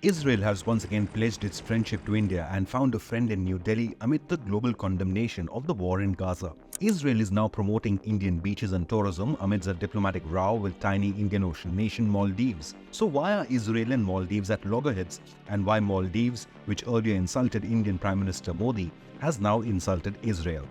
Israel has once again pledged its friendship to India and found a friend in New Delhi amid the global condemnation of the war in Gaza. Israel is now promoting Indian beaches and tourism amidst a diplomatic row with tiny Indian Ocean nation Maldives. So why are Israel and Maldives at loggerheads, and why Maldives, which earlier insulted Indian Prime Minister Modi, has now insulted Israel?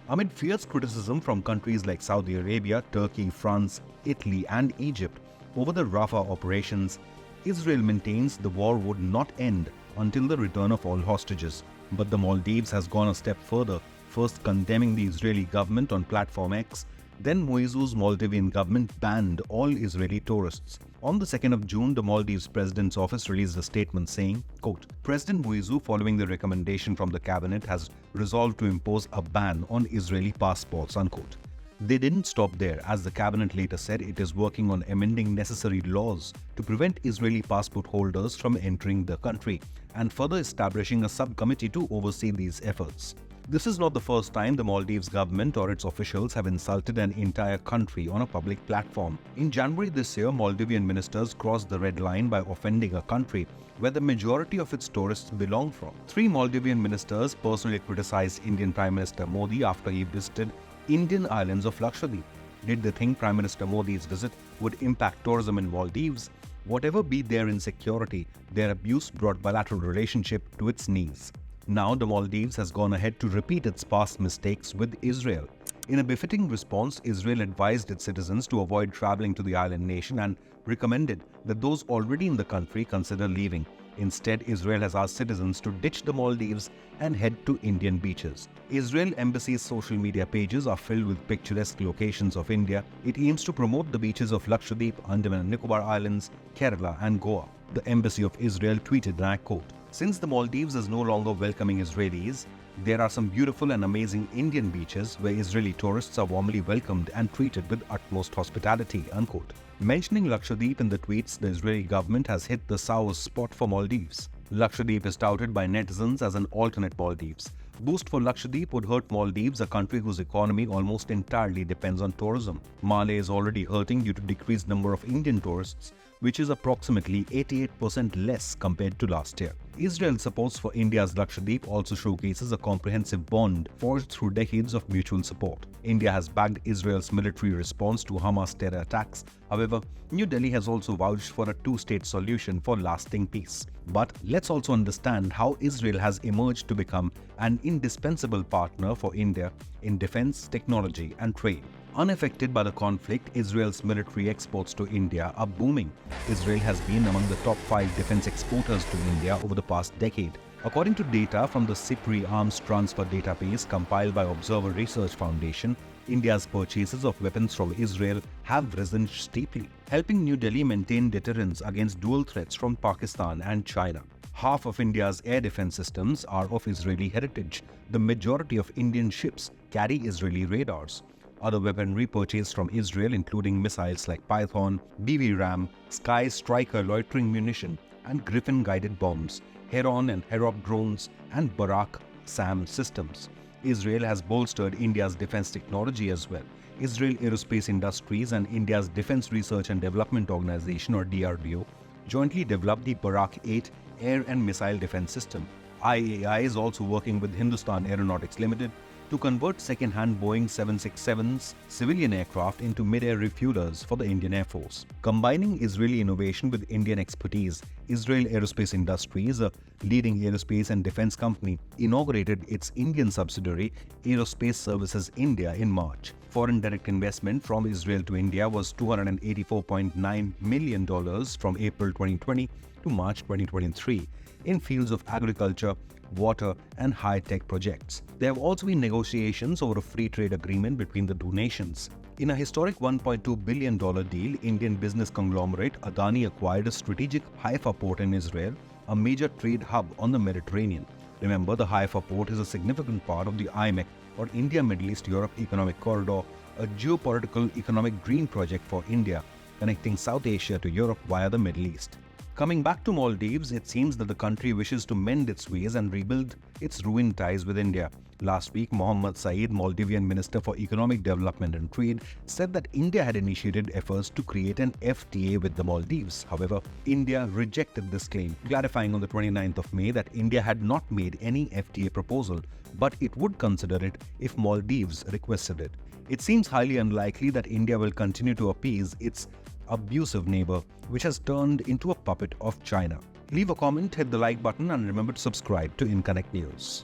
Amid fierce criticism from countries like Saudi Arabia, Turkey, France, Italy and Egypt over the Rafah operations, Israel maintains the war would not end until the return of all hostages. But the Maldives has gone a step further, first condemning the Israeli government on Platform X, then Moizu's Maldivian government banned all Israeli tourists. On the 2nd of June, the Maldives President's office released a statement saying, quote, President Moizu, following the recommendation from the cabinet, has resolved to impose a ban on Israeli passports, unquote. They didn't stop there, as the cabinet later said it is working on amending necessary laws to prevent Israeli passport holders from entering the country and further establishing a subcommittee to oversee these efforts. This is not the first time the Maldives government or its officials have insulted an entire country on a public platform. In January this year, Maldivian ministers crossed the red line by offending a country where the majority of its tourists belong from. 3 Maldivian ministers personally criticized Indian Prime Minister Modi after he visited Indian islands of Lakshadweep. Did they think Prime Minister Modi's visit would impact tourism in Maldives? Whatever be their insecurity, their abuse brought bilateral relationship to its knees. Now the Maldives has gone ahead to repeat its past mistakes with Israel. In a befitting response, Israel advised its citizens to avoid traveling to the island nation and recommended that those already in the country consider leaving. Instead, Israel has asked citizens to ditch the Maldives and head to Indian beaches. Israel Embassy's social media pages are filled with picturesque locations of India. It aims to promote the beaches of Lakshadweep, Andaman and Nicobar Islands, Kerala and Goa. The Embassy of Israel tweeted, and I quote, Since the Maldives is no longer welcoming Israelis, there are some beautiful and amazing Indian beaches where Israeli tourists are warmly welcomed and treated with utmost hospitality, unquote. Mentioning Lakshadweep in the tweets, the Israeli government has hit the Soars spot for Maldives. Lakshadweep is touted by netizens as an alternate Maldives. Boost for Lakshadweep would hurt Maldives, a country whose economy almost entirely depends on tourism. Malé is already hurting due to decreased number of Indian tourists, which is approximately 88% less compared to last year. Israel's support for India's Lakshadweep also showcases a comprehensive bond forged through decades of mutual support. India has backed Israel's military response to Hamas terror attacks. However, New Delhi has also vouched for a two-state solution for lasting peace. But let's also understand how Israel has emerged to become an indispensable partner for India in defense, technology and trade. Unaffected by the conflict, Israel's military exports to India are booming. Israel has been among the top 5 defense exporters to India over the past decade. According to data from the SIPRI Arms Transfer Database compiled by Observer Research Foundation, India's purchases of weapons from Israel have risen steeply, helping New Delhi maintain deterrence against dual threats from Pakistan and China. Half of India's air defense systems are of Israeli heritage. The majority of Indian ships carry Israeli radars. Other weaponry purchased from Israel, including missiles like Python, BB-RAM, Sky Striker loitering munition, and Griffin-guided bombs, Heron and Herob drones, and Barak SAM systems. Israel has bolstered India's defense technology as well. Israel Aerospace Industries and India's Defense Research and Development Organization, or DRDO, jointly developed the Barak 8 air and missile defense system. IAI is also working with Hindustan Aeronautics Limited to convert second-hand Boeing 767's civilian aircraft into mid-air refuelers for the Indian Air Force. Combining Israeli innovation with Indian expertise, Israel Aerospace Industries, a leading aerospace and defense company, inaugurated its Indian subsidiary Aerospace Services India in March. Foreign direct investment from Israel to India was $284.9 million from April 2020 to March 2023 in fields of agriculture, water and high-tech projects. There have also been negotiations over a free trade agreement between the two nations. In a historic $1.2 billion deal, Indian business conglomerate Adani acquired a strategic Haifa port in Israel, a major trade hub on the Mediterranean. Remember, the Haifa port is a significant part of the IMEC, or India Middle East Europe Economic Corridor, a geopolitical economic green project for India, connecting South Asia to Europe via the Middle East. Coming back to Maldives, it seems that the country wishes to mend its ways and rebuild its ruined ties with India. Last week, Mohammed Saeed, Maldivian Minister for Economic Development and Trade, said that India had initiated efforts to create an FTA with the Maldives. However, India rejected this claim, clarifying on the 29th of May that India had not made any FTA proposal, but it would consider it if Maldives requested it. It seems highly unlikely that India will continue to appease its abusive neighbor, which has turned into a puppet of China. Leave a comment, hit the like button, and remember to subscribe to Inconnect News.